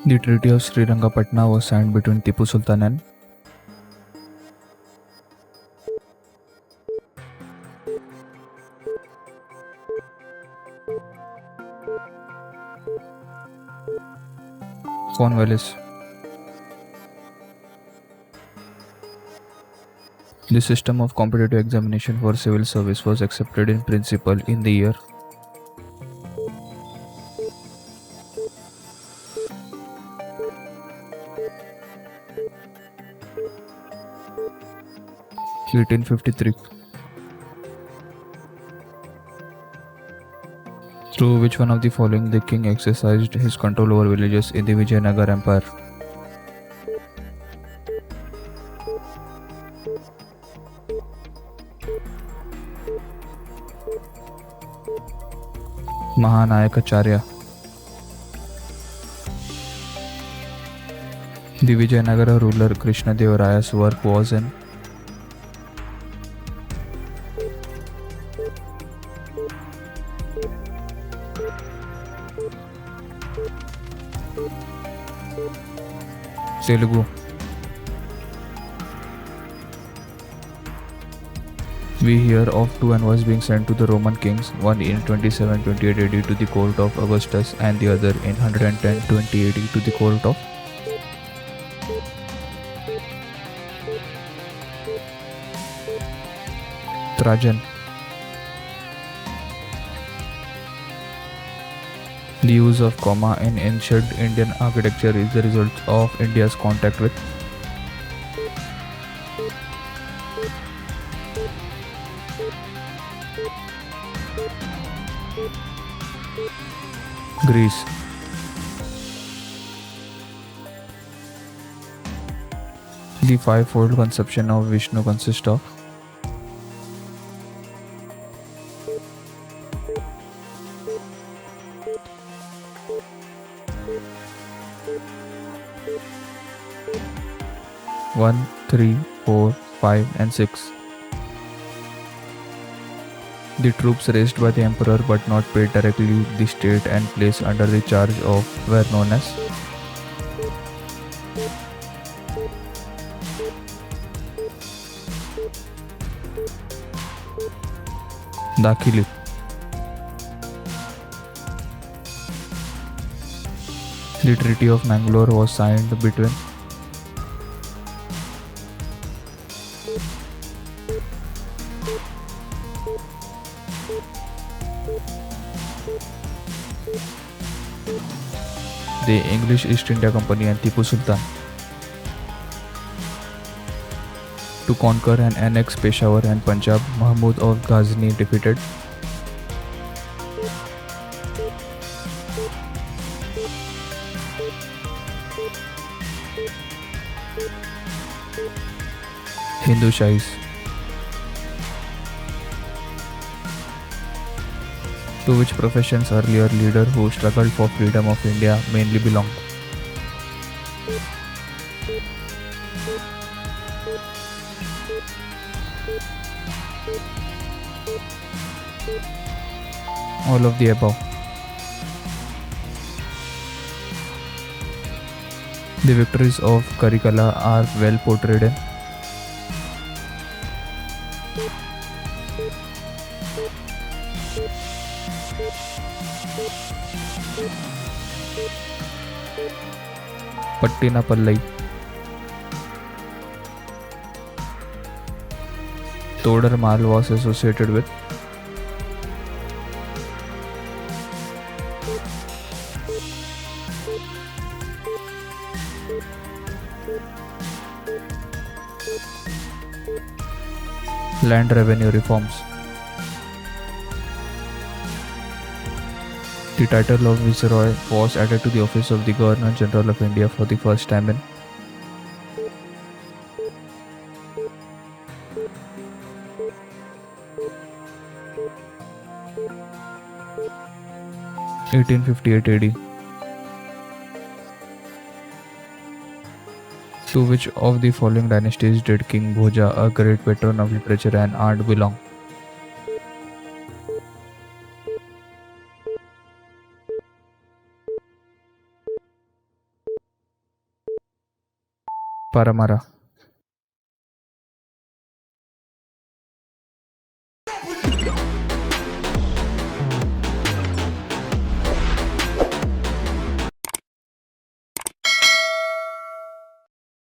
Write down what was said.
The Treaty of Srirangapatna was signed between Tipu Sultan and Cornwallis. The system of competitive examination for civil service was accepted in principle in the year 1853. Through which one of the following the king exercised his control over villages in the Vijayanagar Empire? Mahanayakacharya. The Vijayanagara ruler Krishna Deva work was in Telugu. We hear of two envoys being sent to the Roman kings, one in 2728 AD to the court of Augustus and the other in 110-20 AD to the court of Trajan. The use of comma in ancient Indian architecture is the result of India's contact with Greece. The fivefold conception of Vishnu consists of one, 3, 4, 5, and 6. The troops raised by the emperor but not paid directly the state and placed under the charge of were known as Dakhili. The Treaty of Mangalore was signed between the English East India Company and Tipu Sultan to conquer and annex Peshawar and Punjab. Mahmud of Ghazni defeated Hindu Shahis. To which professions earlier leader who struggled for freedom of India mainly belonged? All of the above. The victories of Karikala are well portrayed in Pattinapallai. Todar Mal was associated with land revenue reforms. The title of Viceroy was added to the office of the Governor General of India for the first time in (1858 AD). To which of the following dynasties did King Bhoja, a great patron of literature and art, belong? Paramara.